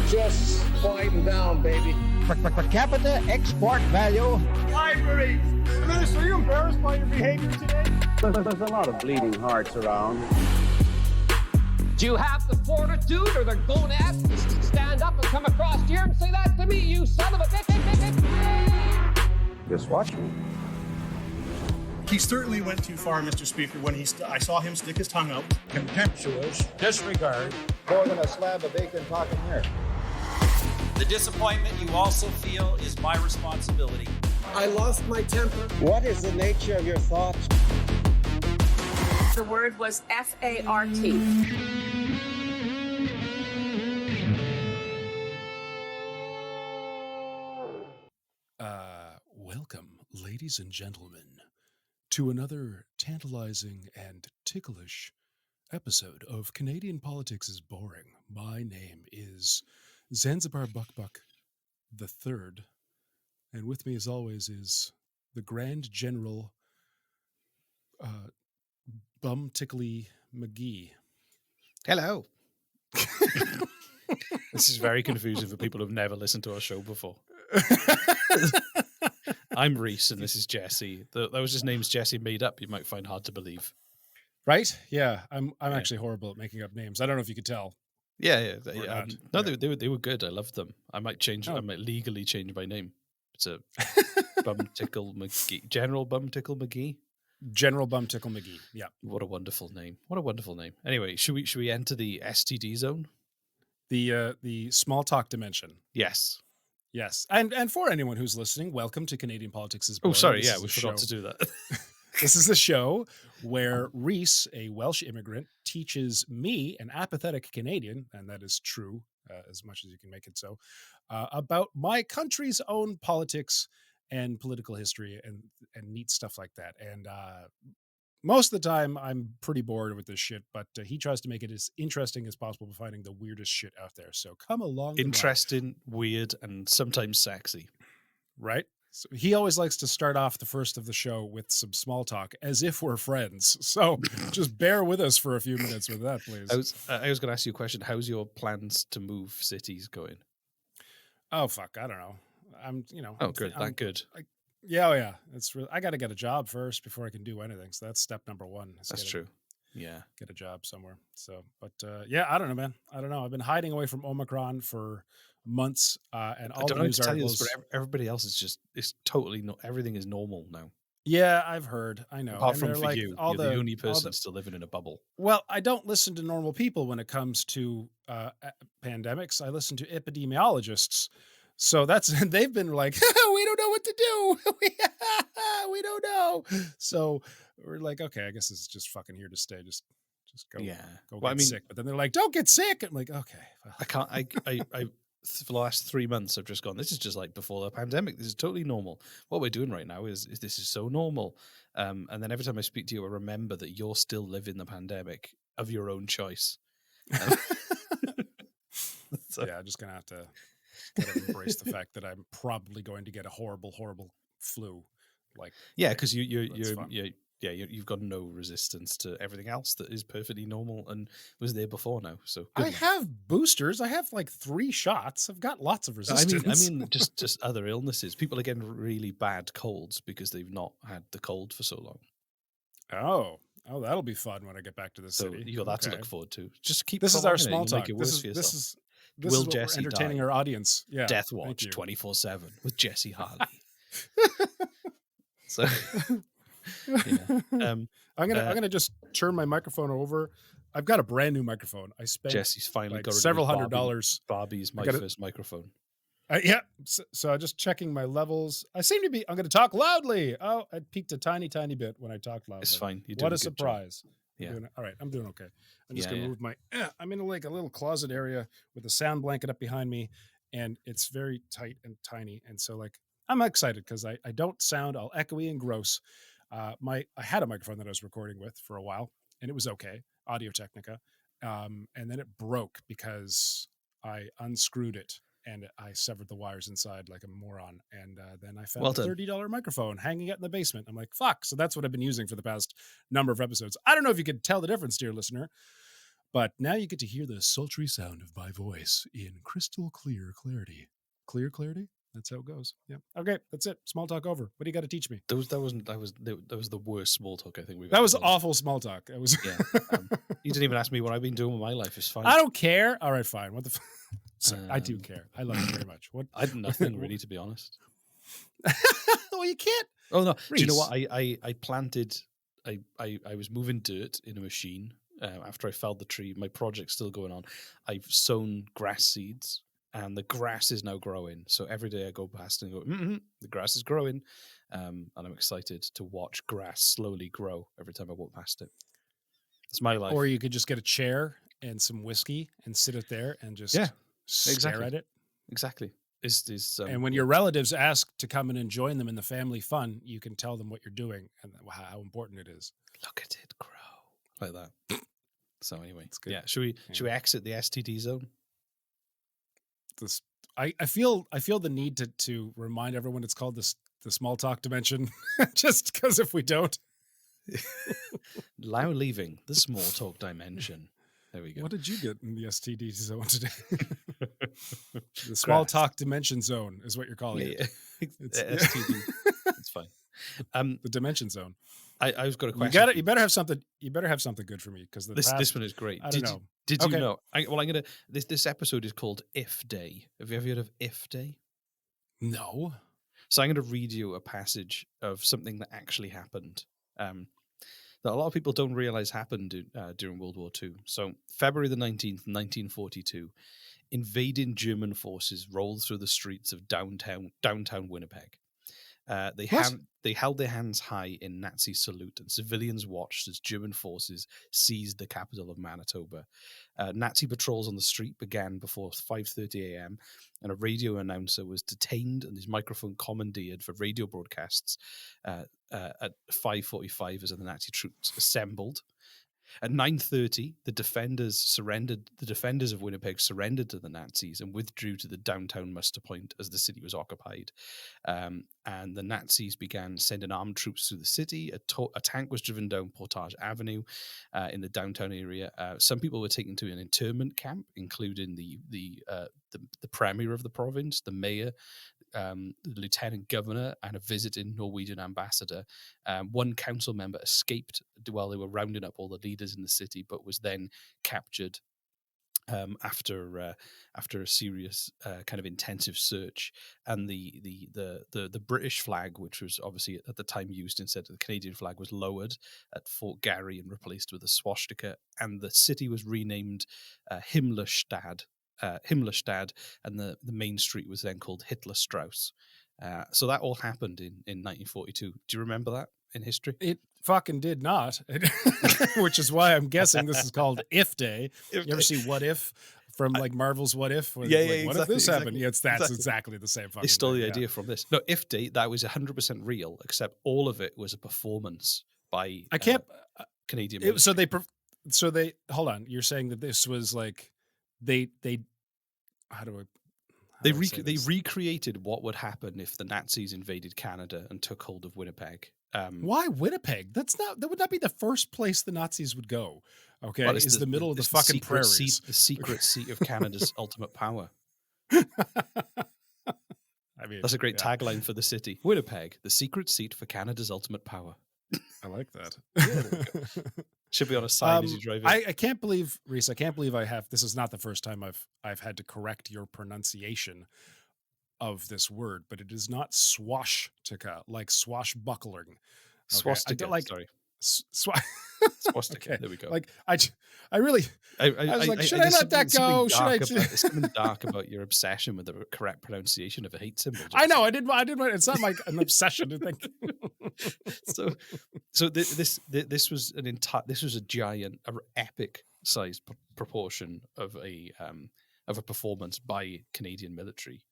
Just quieten down, baby. Per capita export value. Libraries. Minister, are you embarrassed by your behavior today? There's a lot of bleeding hearts around. Do you have the fortitude or the gonads to stand up and come across here and say that to me, you son of a bitch? Just watch me. He certainly went too far, Mr. Speaker, when I saw him stick his tongue out. Contemptuous disregard. More than a slab of bacon talking here. The disappointment you also feel is my responsibility. I lost my temper. What is the nature of your thoughts? The word was FART. Welcome, ladies and gentlemen, to another tantalizing and ticklish episode of Canadian Politics is Boring. My name is Zanzibar Buck the Third, and with me, as always, is the Grand General Bum Tickly McGee. Hello. This is very confusing for people who've never listened to our show before. I'm Reese, and this is Jesse. Those his names Jesse made up. You might find hard to believe, Right? Yeah, I'm actually horrible at making up names. I don't know if you could tell. Yeah. No, Yeah. they were good. I loved them. I might change. I might legally change my name. It's a Bum Tickle McGee, General Bum Tickle McGee. General Bum Tickle McGee. Yeah. What a wonderful name. What a wonderful name. Anyway, should we enter the STD zone? The small talk dimension. Yes. Yes, and for anyone who's listening, welcome to Canadian Politics is Boring. Oh, sorry. This Yeah, is we a forgot show- to do that. This is the show where Reese, a Welsh immigrant, teaches me, an apathetic Canadian, and that is true as much as you can make it so, about my country's own politics and political history and neat stuff like that. And most of the time, I'm pretty bored with this shit, but he tries to make it as interesting as possible by finding the weirdest shit out there. So come along. Interesting, weird, and sometimes sexy. Right? So he always likes to start off the first of the show with some small talk as if we're friends. So just bear with us for a few minutes with that, please. I was going to ask you a question. How's your plans to move cities going? Oh, fuck. I don't know. Oh, good. That good. Yeah. It's really, I got to get a job first before I can do anything. So that's step number one. That's true. Yeah. Get a job somewhere. So, but yeah, I don't know, man. I don't know. I've been hiding away from Omicron for months, and all the news articles. But everybody else is totally everything is normal now. Yeah, I've heard. I know. Apart And from they're for like, you, all you're the only person still living in a bubble. Well, I don't listen to normal people when it comes to pandemics. I listen to epidemiologists. So they've been like, we don't know what to do. We don't know. So we're like, okay, I guess it's just fucking here to stay. Just go, get sick. But then they're like, don't get sick. I'm like, okay. Well. I can't. I for the last 3 months, I've just gone. This is just like before the pandemic. This is totally normal. What we're doing right now is this is so normal. And then every time I speak to you, I remember that you're still living the pandemic of your own choice. So, yeah, I'm just gonna have to embrace the fact that I'm probably going to get a horrible, horrible flu. Like, yeah, because you've got no resistance to everything else that is perfectly normal and was there before now. So I have boosters. I have like 3 shots. I've got lots of resistance. I mean, just other illnesses. People are getting really bad colds because they've not had the cold for so long. Oh, that'll be fun when I get back to the city. You got that to look forward to. Just keep. This is our small talk. Make it worse for yourself. This is what Jesse we're entertaining our audience. Yeah, Death Watch 24/7 with Jesse Harley. So, yeah. I'm gonna just turn my microphone over. I've got a brand new microphone. I spent Jesse's finally got several $100. Barbie's my first microphone. Yeah. So I'm just checking my levels. I'm going to talk loudly. Oh, I peaked a tiny bit when I talked loudly. It's fine. What a surprise. Yeah. All right. I'm doing okay. I'm just going to move I'm in like a little closet area with a sound blanket up behind me, and it's very tight and tiny. And so like, I'm excited because I don't sound all echoey and gross. I had a microphone that I was recording with for a while, and it was okay, Audio Technica. And then it broke because I unscrewed it and I severed the wires inside like a moron. And then I found a $30 microphone hanging out in the basement. I'm like, fuck. So that's what I've been using for the past number of episodes. I don't know if you could tell the difference, dear listener, But now you get to hear the sultry sound of my voice in crystal clear clarity. Clear clarity? That's how it goes. Yeah. Okay, that's it. Small talk over. What do you got to teach me? That was the worst small talk I think we've. That ever was done. awful small talk. It was. Yeah. You didn't even ask me what I've been doing with my life. It's fine. I don't care. All right, fine. What the? Sorry, I do care. I love you very much. What? I did nothing really, to be honest. Well, you can't. Oh no! Reese. Do you know what? I planted. I was moving dirt in a machine after I felled the tree. My project's still going on. I've sown grass seeds, and the grass is now growing. So every day I go past and go, the grass is growing, and I'm excited to watch grass slowly grow every time I walk past it. It's my life. Or you could just get a chair and some whiskey and sit it there and just stare at it. Exactly. And when your relatives ask to come in and join them in the family fun, you can tell them what you're doing and how important it is. Look at it grow like that. So anyway, yeah. Should we exit the STD zone? I feel the need to remind everyone it's called the small talk dimension, just because if we don't, now leaving the small talk dimension. There we go. What did you get in the STD zone today? The small talk dimension zone is what you're calling it. It's STD. It's fine. The dimension zone. I've got a question. You better have something. You better have something good for me because this one is great. I don't know. Did you know? I'm gonna. This episode is called If Day. Have you ever heard of If Day? No. So I'm going to read you a passage of something that actually happened. That a lot of people don't realize happened during World War II. So February the 19th, 1942, invading German forces rolled through the streets of downtown Winnipeg. They held their hands high in Nazi salute, and civilians watched as German forces seized the capital of Manitoba. Nazi patrols on the street began before 5:30 a.m., and a radio announcer was detained and his microphone commandeered for radio broadcasts at 5:45 as the Nazi troops assembled. At 9:30, the defenders of Winnipeg surrendered to the Nazis and withdrew to the downtown muster point as the city was occupied. And the Nazis began sending armed troops through the city. A tank was driven down Portage Avenue in the downtown area. Some people were taken to an internment camp, including the premier of the province, the mayor, the lieutenant governor, and a visiting Norwegian ambassador. One council member escaped while they were rounding up all the leaders in the city, but was then captured after a serious kind of intensive search. And the British flag, which was obviously at the time used instead of the Canadian flag, was lowered at Fort Garry and replaced with a swastika. And the city was renamed Himmlerstadt, and the main street was then called Hitler-Strauss. So that all happened in 1942. Do you remember that in history? It fucking did not, which is why I'm guessing this is called If Day. You ever see What If from like Marvel's What If? What if this happened? Yeah, that's exactly the same fucking They stole thing, the idea from this. No, If Day, that was 100% real, except all of it was a performance by Canadian. So they hold on. You're saying that this was like they recreated what would happen if the Nazis invaded Canada and took hold of Winnipeg. Why Winnipeg? That would not be the first place the Nazis would go. Okay, well, it's the middle of the fucking prairies. The secret seat of Canada's ultimate power. I mean, that's a great tagline for the city. Winnipeg, the secret seat for Canada's ultimate power. I like that. Yeah, should be on a sign as you drive in. I can't believe, Reese, I can't believe this is not the first time I've had to correct your pronunciation of this word, but it is not swastika, like swashbuckling. Okay? Swastika, sorry. Swastika. Okay. There we go. Like I was like, should I let that go? There's something dark about your obsession with the correct pronunciation of a hate symbol. I know. I did. It's not like an obsession to think. So this was this was a giant, epic sized proportion of a performance by Canadian military.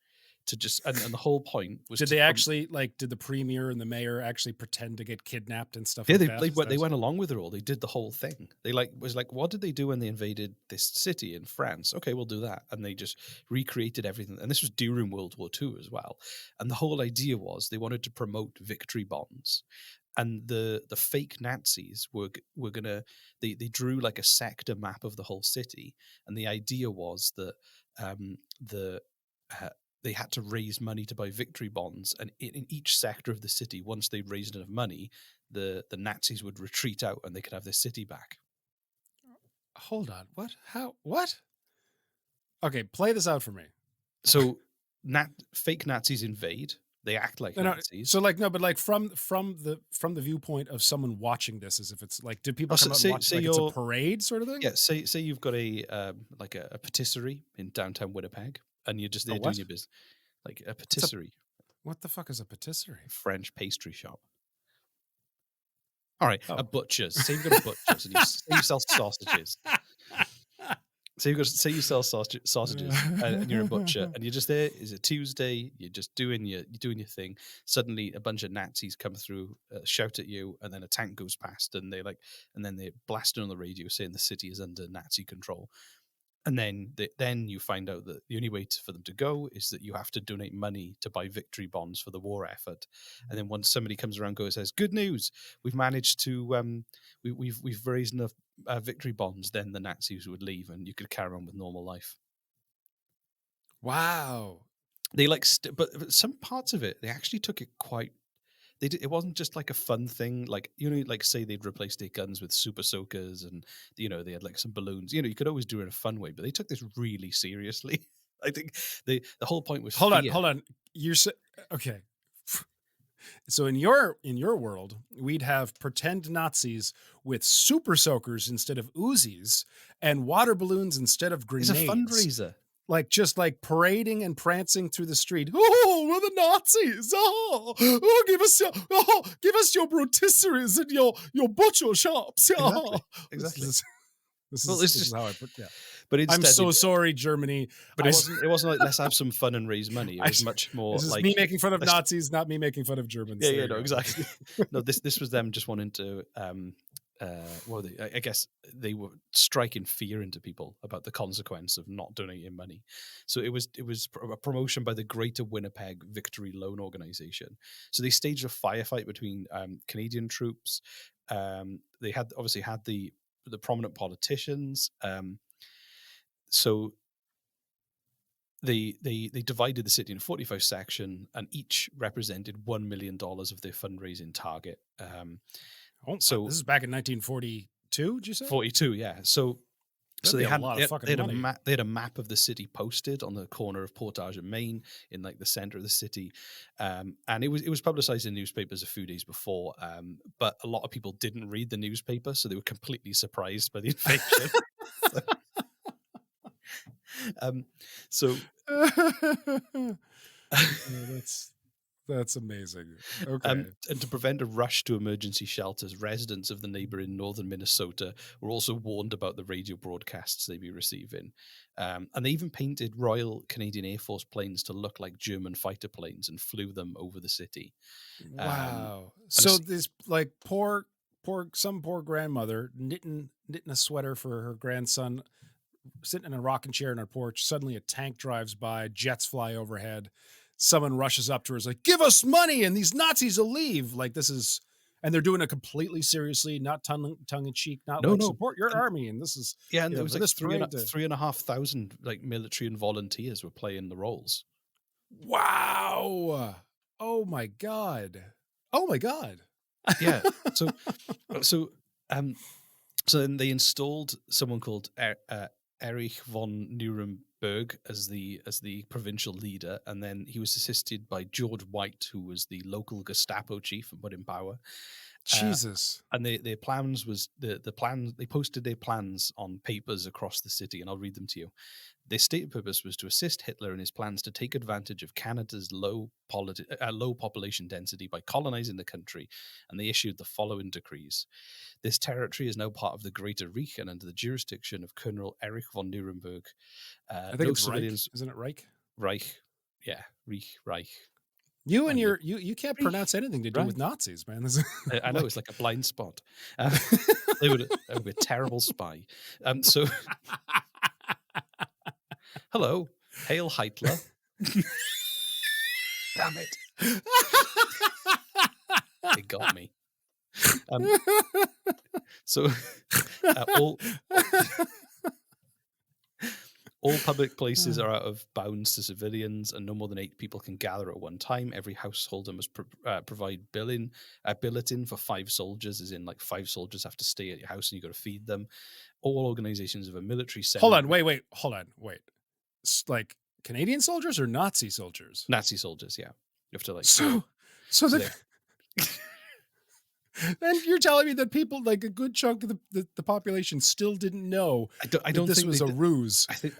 To just and the whole point was. Did they actually did the premier and the mayor actually pretend to get kidnapped and stuff? Yeah, like they went along with it all. They did the whole thing. They was like, what did they do when they invaded this city in France? Okay, we'll do that, and they just recreated everything. And this was during World War II as well. And the whole idea was they wanted to promote victory bonds. and the fake Nazis were gonna they drew like a sector map of the whole city, and the idea was that they had to raise money to buy victory bonds, and in each sector of the city, once they raised enough money, the Nazis would retreat out and they could have their city back. Hold on, what? How? What? Okay, play this out for me. So fake Nazis invade. They act like Nazis. So like, no, but like from the viewpoint of someone watching this, as if it's like, do people come out and watch like it's a parade sort of thing? Yeah. Say you've got a patisserie in downtown Winnipeg, and you're just there doing your business. Like a patisserie. What the fuck is a patisserie? French pastry shop. All right, a butcher's. Say you've got a butcher's and you sell sausages. Say you sell sausages and you're a butcher and you're just there. It's a Tuesday. You're just doing your thing. Suddenly, a bunch of Nazis come through, shout at you, and then a tank goes past, and they're blasting on the radio saying the city is under Nazi control. And then you find out that the only way for them to go is that you have to donate money to buy victory bonds for the war effort. And then once somebody comes around and says, "Good news, we've managed to we've raised enough victory bonds," then the Nazis would leave and you could carry on with normal life. Wow. They but some parts of it they actually took it quite. It wasn't just like a fun thing, like, like say they'd replace their guns with super soakers, and they had like some balloons. You could always do it in a fun way, but they took this really seriously. I think the whole point was hold on. You're okay. So in your world, we'd have pretend Nazis with super soakers instead of Uzis and water balloons instead of grenades. It's a fundraiser. Like just like parading and prancing through the street. Oh, we're the Nazis. Oh, give us your rotisseries and your butcher shops. Exactly. This is how I put. Yeah. But I'm so sorry, Germany. But it wasn't like let's have some fun and raise money. It was much more this is like me making fun of Nazis, not me making fun of Germans. Yeah, no, exactly. No, this was them just wanting to. I guess they were striking fear into people about the consequence of not donating money. So it was a promotion by the Greater Winnipeg Victory Loan organization. So they staged a firefight between Canadian troops. They had the prominent politicians. So they divided the city in 45 sections, and each represented $1 million of their fundraising target. So this is back in 1942. Did you say 42? Yeah. So they had a map of the city posted on the corner of Portage and Main in like the center of the city, and it was publicized in newspapers a few days before. But a lot of people didn't read the newspaper, so they were completely surprised by the invasion. That's amazing. Okay. And to prevent a rush to emergency shelters, residents of the neighboring northern Minnesota were also warned about the radio broadcasts they'd be receiving. And they even painted Royal Canadian Air Force planes to look like German fighter planes and flew them over the city. Wow. So this like some poor grandmother knitting a sweater for her grandson, sitting in a rocking chair in her porch. Suddenly a tank drives by, jets fly overhead. Someone rushes up to her, is like, "Give us money and these Nazis will leave." Like this is, and they're doing it completely seriously, not tongue in cheek, not support your army. And this is, and there was like 3,500 like military and volunteers were playing the roles. Wow. Oh my God. Yeah. So then they installed someone called Erich von Nuremberg as the provincial leader, and then he was assisted by George White, who was the local Gestapo chief and put in power. Jesus. And their plans was the plan. They posted their plans on papers across the city, and I'll read them to you. Their stated purpose was to assist Hitler in his plans to take advantage of Canada's low population density by colonizing the country, and they issued the following decrees. This territory is now part of the Greater Reich and under the jurisdiction of Colonel Erich von Nuremberg. I think it's Reich. Isn't it Reich? Reich. Yeah, Reich. You and you can't pronounce anything to do with Nazis, man. I know, it's like a blind spot. They would be a terrible spy. So, hello, hail Hitler. Damn it! They got me. So all public places are out of bounds to civilians, and no more than 8 people can gather at one time. Every householder must provide billeting for 5 soldiers, as in like 5 soldiers have to stay at your house and you got to feed them. All organizations of a military center. Hold on, wait. Like Canadian soldiers or Nazi soldiers? Nazi soldiers, yeah. You have to like. And you're telling me that people, like a good chunk of the population, still didn't know. I don't this think was a ruse. I think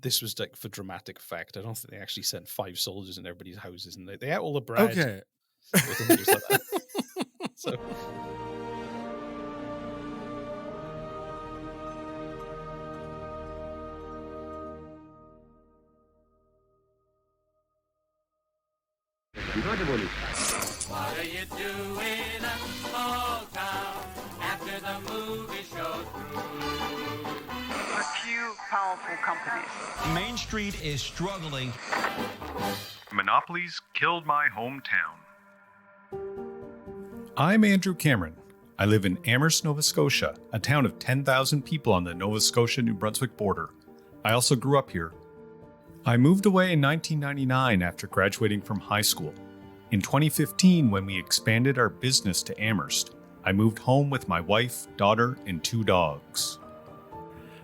this was like for dramatic effect. I don't think they actually sent 5 soldiers in everybody's houses, and they ate all the bread. Okay. I think it was like that. So. What are you doing in a small town after the movie show through? A few powerful companies. Main Street is struggling. Monopolies killed my hometown. I'm Andrew Cameron. I live in Amherst, Nova Scotia, a town of 10,000 people on the Nova Scotia-New Brunswick border. I also grew up here. I moved away in 1999 after graduating from high school. In 2015, when we expanded our business to Amherst, I moved home with my wife, daughter, and 2 dogs.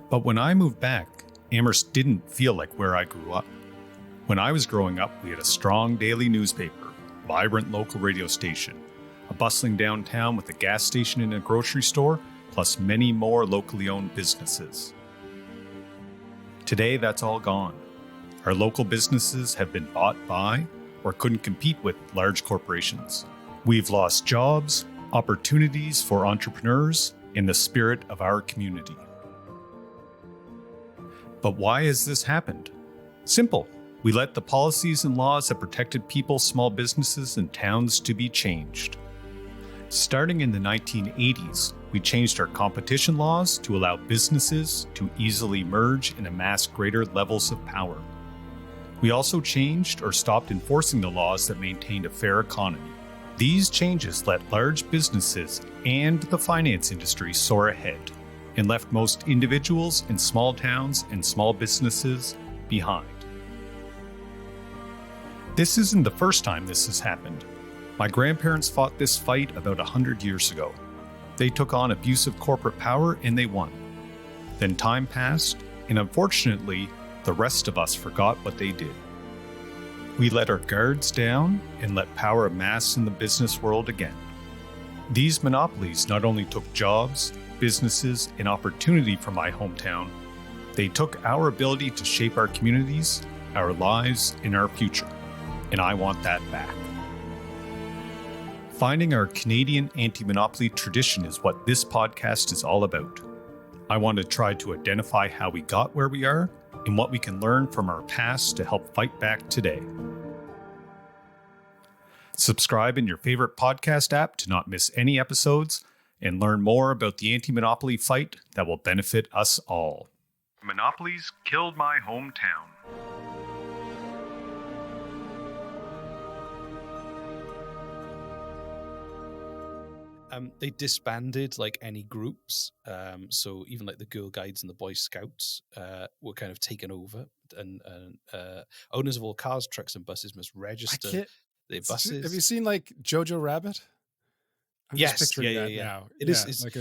But when I moved back, Amherst didn't feel like where I grew up. When I was growing up, we had a strong daily newspaper, vibrant local radio station, a bustling downtown with a gas station and a grocery store, plus many more locally owned businesses. Today, that's all gone. Our local businesses have been bought by or couldn't compete with large corporations. We've lost jobs, opportunities for entrepreneurs, and the spirit of our community. But why has this happened? Simple. We let the policies and laws that protected people, small businesses, and towns to be changed. Starting in the 1980s, we changed our competition laws to allow businesses to easily merge and amass greater levels of power. We also changed or stopped enforcing the laws that maintained a fair economy. These changes let large businesses and the finance industry soar ahead and left most individuals in small towns and small businesses behind. This isn't the first time this has happened. My grandparents fought this fight about 100 years ago. They took on abusive corporate power and they won. Then time passed, and unfortunately, the rest of us forgot what they did. We let our guards down and let power amass in the business world again. These monopolies not only took jobs, businesses, and opportunity from my hometown, they took our ability to shape our communities, our lives, and our future. And I want that back. Finding our Canadian anti-monopoly tradition is what this podcast is all about. I want to try to identify how we got where we are and what we can learn from our past to help fight back today. Subscribe in your favorite podcast app to not miss any episodes and learn more about the anti-monopoly fight that will benefit us all. Monopolies killed my hometown. They disbanded like any groups, so even like the Girl Guides and the Boy Scouts were kind of taken over, and owners of all cars, trucks, and buses must register their buses. Have you seen like Jojo Rabbit? I'm yes, just picturing that now. It is like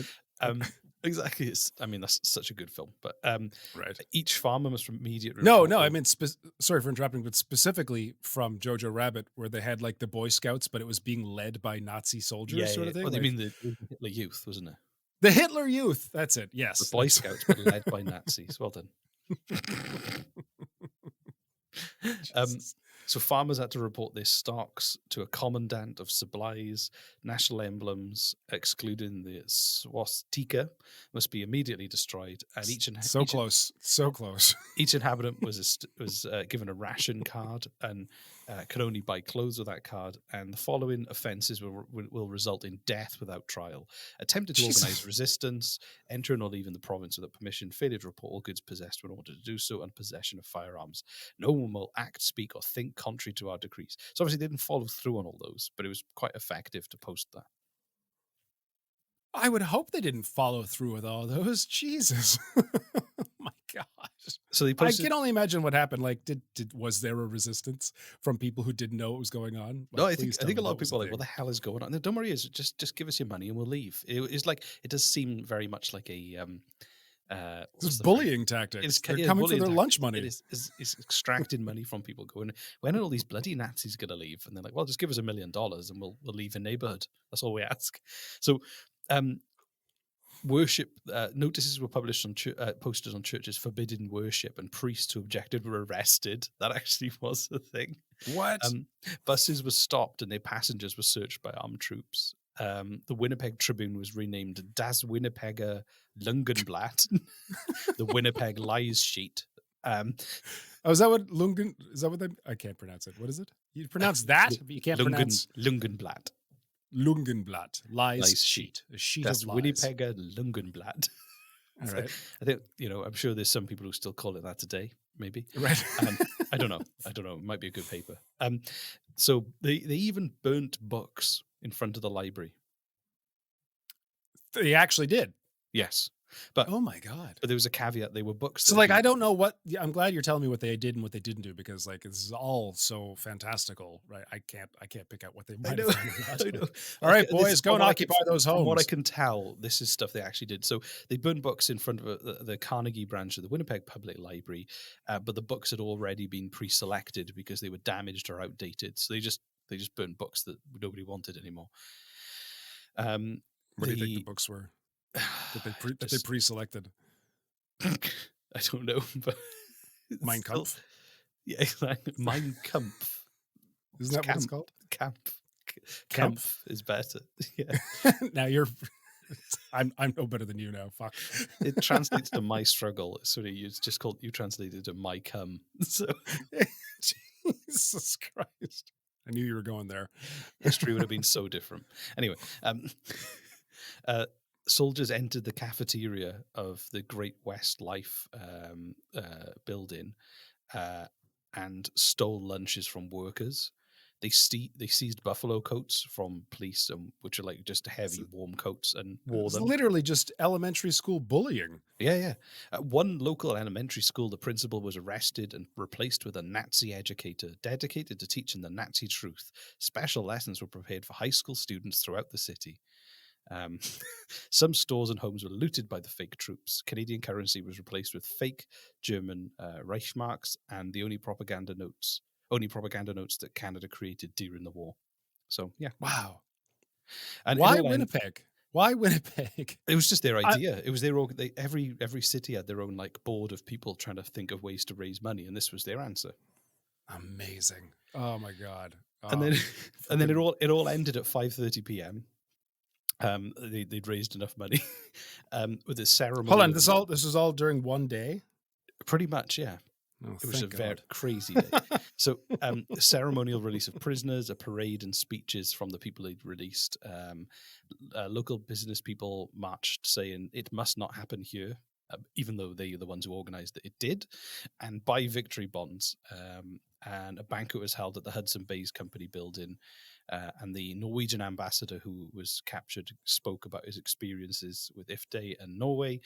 exactly. That's such a good film. But right, each farmer must immediately. No. I mean, sorry for interrupting, but specifically from Jojo Rabbit, where they had like the Boy Scouts, but it was being led by Nazi soldiers, sort of thing. Well, you mean the Hitler Youth, wasn't it? The Hitler Youth. That's it. Yes, the Boy Scouts, but led by Nazis. Well done. So farmers had to report their stocks to a commandant of supplies. National emblems, excluding the swastika, must be immediately destroyed. And so close. Each inhabitant was given a ration card and could only buy clothes with that card. And the following offences will result in death without trial: attempted to organise resistance, entering or leaving the province without permission, failure to report all goods possessed when ordered to do so, and possession of firearms. No one will act, speak, or think contrary to our decrees. So obviously they didn't follow through on all those, but it was quite effective to post that. I would hope they didn't follow through with all those. Jesus. My gosh. So they I can only imagine what happened. Like, was there a resistance from people who didn't know what was going on? Like, no, I think a lot of people are like, what the hell is going on? No, don't worry, just give us your money and we'll leave. It's like, it does seem very much like a it's bullying tactics. They're coming for their lunch money. It's extracting money from people, going, when are all these bloody Nazis going to leave? And they're like, well, just give us $1 million and we'll leave your neighborhood. That's all we ask. So worship notices were published on posted on churches forbidding worship, and priests who objected were arrested. That actually was a thing. What? Buses were stopped and their passengers were searched by armed troops. The Winnipeg Tribune was renamed Das Winnipeger Lungenblatt, the Winnipeg Lies Sheet. Is that what Lungen? Is that what they? I can't pronounce it. What is it? You pronounce that, but you can't pronounce Lungenblatt. Lungenblatt, lies sheet, a sheet That's of lies. Winnipegger Lungenblatt. All right. I think, I'm sure there's some people who still call it that today, maybe. Right. I don't know. It might be a good paper. So they even burnt books in front of the library. They actually did. Yes. But oh my God. But there was a caveat. They were books. So I don't know what, I'm glad you're telling me what they did and what they didn't do, because like, this is all so fantastical, right? I can't pick out what they might have done. I know. All right, boys, go and occupy those homes. From what I can tell, this is stuff they actually did. So they burned books in front of the Carnegie branch of the Winnipeg Public Library, but the books had already been pre-selected because they were damaged or outdated. So they just burned books that nobody wanted anymore. What do you think the books were? That they pre-selected? I don't know, but Mein Kampf. Yeah, exactly. Mein Kampf. Isn't that what it's called? Kampf is better. Yeah. Now I'm no better than you now. Fuck. It translates to my struggle. So you translated to my cum. So Jesus Christ. I knew you were going there. History would have been so different. Anyway, soldiers entered the cafeteria of the Great West Life building and stole lunches from workers. They seized buffalo coats from police, which are like just heavy, warm coats, and wore them. Literally just elementary school bullying. Yeah. At one local elementary school, the principal was arrested and replaced with a Nazi educator dedicated to teaching the Nazi truth. Special lessons were prepared for high school students throughout the city. Some stores and homes were looted by the fake troops. Canadian currency was replaced with fake German Reichsmarks, and the only propaganda notes that Canada created during the war. So yeah, wow. And why Winnipeg? Why Winnipeg? It was just their idea. It was their every city had their own like board of people trying to think of ways to raise money, and this was their answer. Amazing! Oh my God! And then it all ended at 5:30 p.m. They'd raised enough money with a ceremony. Hold on, this is all during one day? Pretty much, yeah. Oh, it was a very crazy day. So ceremonial release of prisoners, a parade and speeches from the people they'd released. Local business people marched saying it must not happen here, even though they are the ones who organized it did, and buy victory bonds. And a banquet was held at the Hudson Bay's Company building. And the Norwegian ambassador who was captured spoke about his experiences with IFDE and Norway.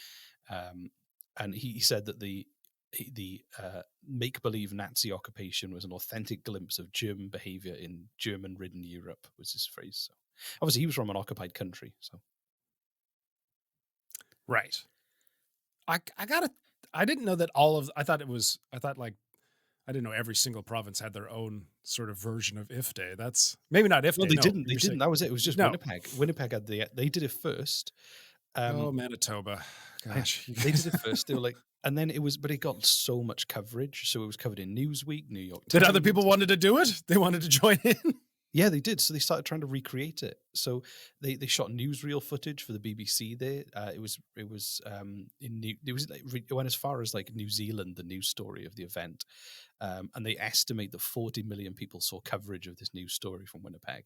And he said that the make-believe Nazi occupation was an authentic glimpse of German behavior in German-ridden Europe, was his phrase. So obviously he was from an occupied country. So right. I didn't know that I didn't know every single province had their own sort of version of IFDE. That's maybe not IFDE. No, they didn't. They didn't. That was it. It was just Winnipeg. Winnipeg had they did it first. Manitoba. Gosh. They did it first. They were like, and then but it got so much coverage. So it was covered in Newsweek, New York Times. Did other people wanted to do it? They wanted to join in? Yeah, they did. So they started trying to recreate it. So they shot newsreel footage for the BBC there. It went as far as like New Zealand, the news story of the event. And they estimate that 40 million people saw coverage of this news story from Winnipeg.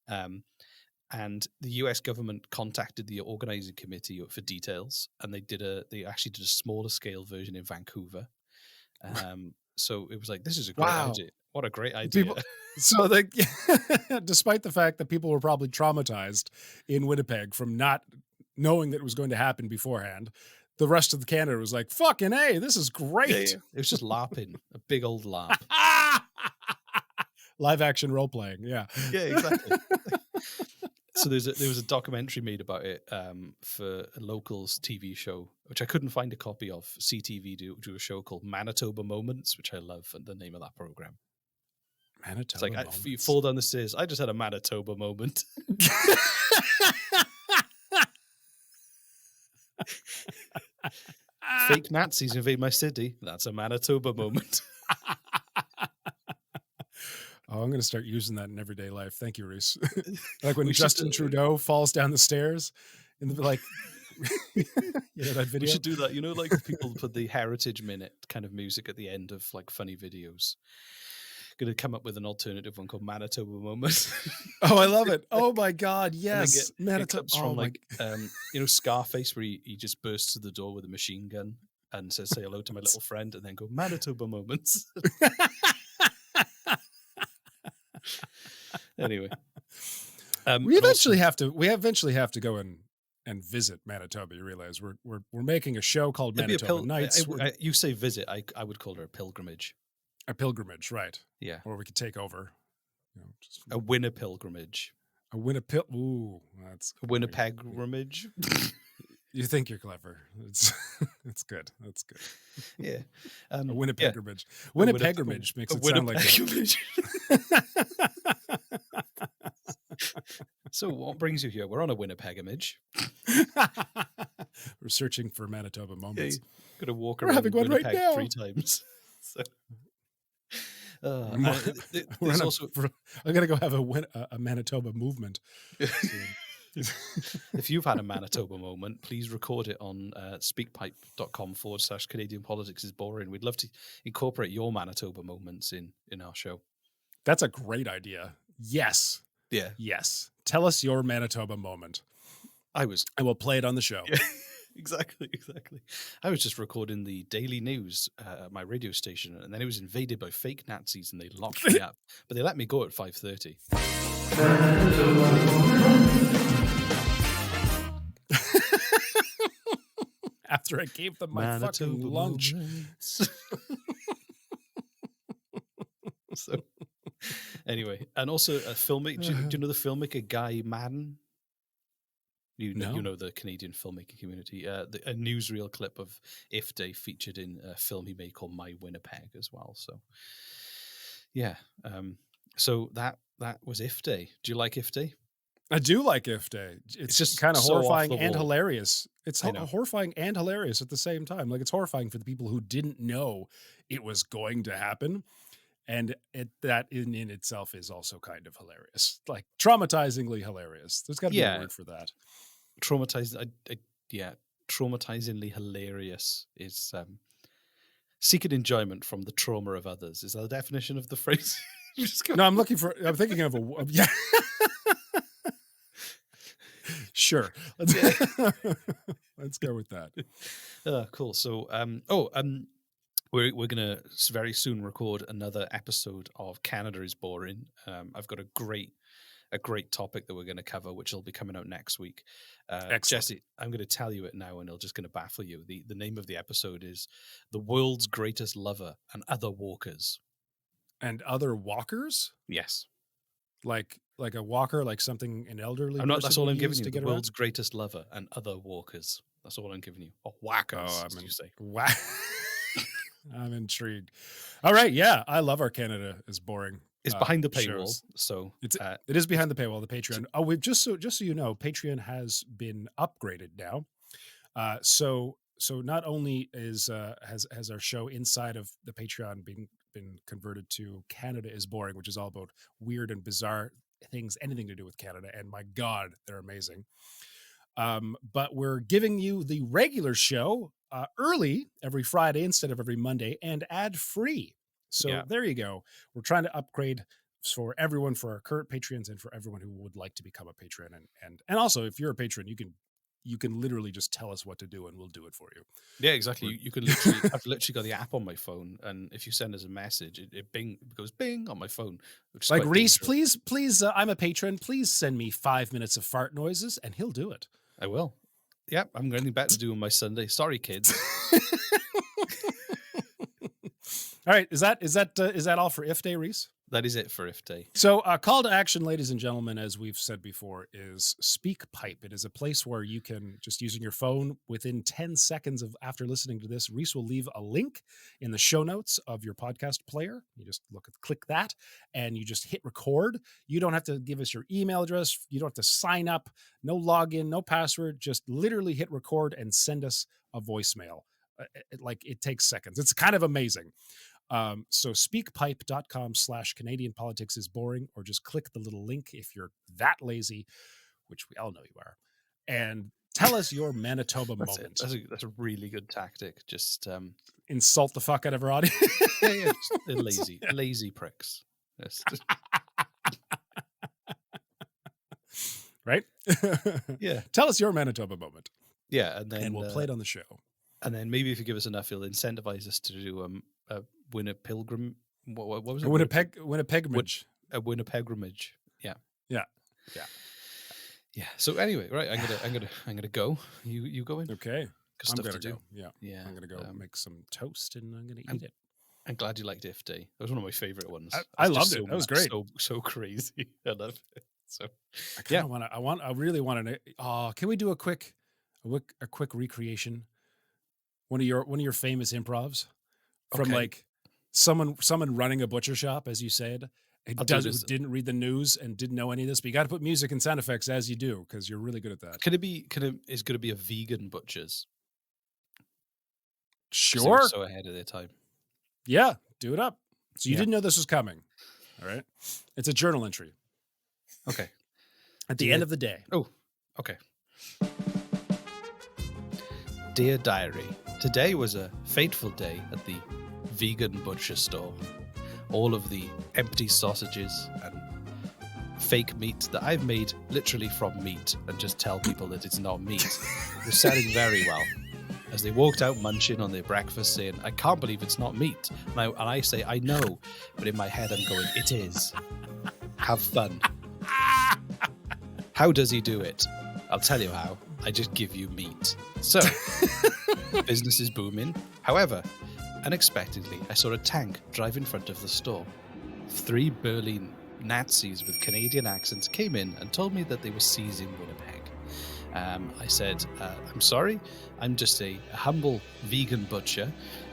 And the US government contacted the organizing committee for details, and they actually did a smaller scale version in Vancouver. So it was like, this is a great idea. What a great idea. People, so despite the fact that people were probably traumatized in Winnipeg from not knowing that it was going to happen beforehand, the rest of the Canada was like, fucking A, this is great. Yeah. It was just LARPing, a big old LARP. Live action role playing. Yeah. Yeah, exactly. So there was a documentary made about it for a locals TV show, which I couldn't find a copy of. CTV do a show called Manitoba Moments, which I love, and the name of that program. Manitoba It's like Moments. you fall down the stairs. I just had a Manitoba moment. Fake Nazis invade my city. That's a Manitoba moment. Oh, I'm going to start using that in everyday life. Thank you, Reese. Like when Justin Trudeau falls down the stairs in the you know that video? We should do that. You know, like people put the Heritage Minute kind of music at the end of like funny videos. Going to come up with an alternative one called Manitoba Moment. Oh, I love it. Oh my God. Yes. Manitoba. From you know, Scarface, where he just bursts to the door with a machine gun and says, say hello to my little friend, and then go Manitoba Moments. Anyway, we eventually have to go and visit Manitoba. You realize we're making a show called Manitoba Nights. You say visit, I would call it a pilgrimage. A pilgrimage, right? Yeah, or we could take over. You know, a Winnipilgrimage. A Winnipeg. Ooh, that's a Winnipeg-grimage. You think you're clever. It's good. That's good. Yeah. A Winnipeg-grimage. Winnipeg-grimage makes it sound like So what brings you here? We're on a Winnipeg-image. We're searching for Manitoba moments. Yeah, got to walk We're around having one Winnipeg right now. 3 times. So. I'm gonna go have a Manitoba movement. If you've had a Manitoba moment, please record it on speakpipe.com/Canadian Politics is Boring. We'd love to incorporate your Manitoba moments in our show. That's a great idea. Yes. Yeah. Yes. Tell us your Manitoba moment. I will play it on the show. Yeah. Exactly. I was just recording the daily news at my radio station, and then it was invaded by fake Nazis, and they locked me up. But they let me go at 5:30. After I gave them my fucking lunch. So, anyway, and also a filmmaker. Do you know the filmmaker Guy Madden? You know the Canadian filmmaking community. A newsreel clip of If Day featured in a film he made called My Winnipeg as well. So, yeah. So that was If Day. Do you like If Day? I do like If Day. It's just kind of horrifying and hilarious. It's horrifying and hilarious at the same time. Like, it's horrifying for the people who didn't know it was going to happen. And that in itself is also kind of hilarious, like traumatizingly hilarious. There's got to be a word for that. Traumatizingly hilarious is seeking enjoyment from the trauma of others. Is that the definition of the phrase? No, I'm thinking of yeah. Sure. Let's go with that. Cool. So, we're going to very soon record another episode of Canada is Boring. I've got a great topic that we're going to cover, which will be coming out next week. Jesse, I'm going to tell you it now, and it's going to baffle you. The name of the episode is "The World's Greatest Lover and Other Walkers." And other walkers? Yes. Like a walker, like something an elderly. That's all I'm giving you. The world's greatest lover and other walkers. That's all I'm giving you. Or whackers, as you say. I'm intrigued. All right, yeah, I love our Canada is Boring. It's behind the paywall, shows. So it is behind the paywall. The Patreon. Oh, we've just so you know, Patreon has been upgraded now. So not only has our show inside of the Patreon been converted to Canada is Boring, which is all about weird and bizarre things, anything to do with Canada, and my God, they're amazing. But we're giving you the regular show early every Friday instead of every Monday, and ad-free. So there you go. We're trying to upgrade for everyone, for our current patrons and for everyone who would like to become a patron. And also, if you're a patron, you can you can literally just tell us what to do and we'll do it for you. Yeah, exactly. You can literally, I've literally got the app on my phone, and if you send us a message, it goes bing on my phone. Which is Like, quite Reese, dangerous. please, I'm a patron. Please send me 5 minutes of fart noises, and he'll do it. I will. Yeah, I'm going to better to do on my Sunday. Sorry, kids. All right, is that all for If Day, Reese? That is it for If Day. So, call to action, ladies and gentlemen, as we've said before, is SpeakPipe. It is a place where you can, just using your phone, within 10 seconds of after listening to this, Reese will leave a link in the show notes of your podcast player. You just click that, and you just hit record. You don't have to give us your email address. You don't have to sign up. No login, no password. Just literally hit record and send us a voicemail. It takes seconds. It's kind of amazing. So speakpipe.com/Canadian politics is boring, or just click the little link if you're that lazy, which we all know you are, and tell us your Manitoba moment. That's a really good tactic. Just insult the fuck out of our audience. Yeah, just lazy pricks. Right? Yeah. Tell us your Manitoba moment. Yeah, and we'll play it on the show. And then maybe if you give us enough, you'll incentivize us to do a Winnipeg. What was it? A Winnipegrimage. A Winnipegrimage. Yeah. Yeah. So anyway, right, I'm gonna go. You go in. Okay. I'm gonna do. go. Yeah. I'm gonna go make some toast and I'm gonna eat it. I'm glad you liked If Day. That was one of my favorite ones. I loved it. That was great. So crazy. I love it. So I really want to. Can we do a quick recreation? One of your famous improvs from like someone running a butcher shop, as you said, who didn't read the news and didn't know any of this. But you got to put music and sound effects as you do, because you're really good at that. Is going to be a vegan butcher's? Sure. So ahead of their time. Yeah, do it up. So you didn't know this was coming. All right. It's a journal entry. Okay. At the end of the day. Oh, okay. Dear Diary, today was a fateful day at the vegan butcher store. All of the empty sausages and fake meat that I've made literally from meat and just tell people that it's not meat was selling very well. As they walked out munching on their breakfast saying, I can't believe it's not meat. And I say, I know, but in my head I'm going, it is. Have fun. How does he do it? I'll tell you how. I just give you meat. So, business is booming. However, unexpectedly, I saw a tank drive in front of the store. 3 burly Nazis with Canadian accents came in and told me that they were seizing Winnipeg. I said, I'm sorry, I'm just a humble vegan butcher,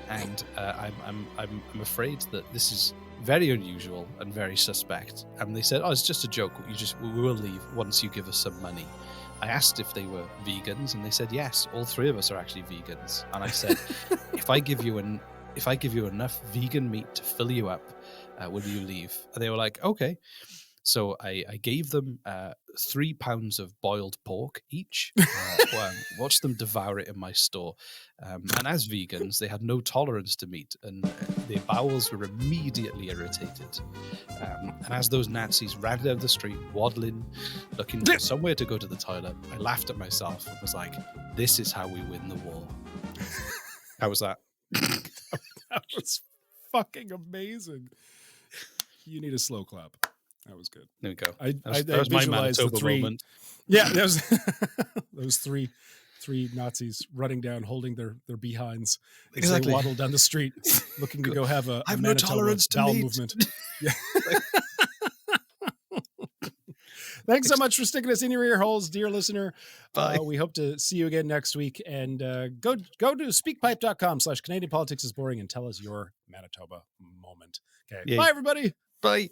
and I'm afraid that this is very unusual and very suspect. And they said, it's just a joke. We will leave once you give us some money. I asked if they were vegans, and they said yes. All 3 of us are actually vegans. And I said, if I give you enough vegan meat to fill you up, will you leave? And they were like, okay. So I gave them 3 pounds of boiled pork each. Watched them devour it in my store. And as vegans, they had no tolerance to meat, and their bowels were immediately irritated. And as those Nazis ran down the street, waddling, looking for somewhere to go to the toilet, I laughed at myself and was like, this is how we win the war. How was that? That was fucking amazing. You need a slow clap. That was good. There we go. That was my Manitoba moment. Yeah, that was those three Nazis running down, holding their behinds. Exactly. They waddle down the street, looking to go have a have Manitoba no tolerance to bowel meat. movement. Yeah. Thanks so much for sticking us in your ear holes, dear listener. We hope to see you again next week. And go to speakpipe.com/Canadian politics is boring and tell us your Manitoba moment. Okay. Yay. Bye, everybody. Bye.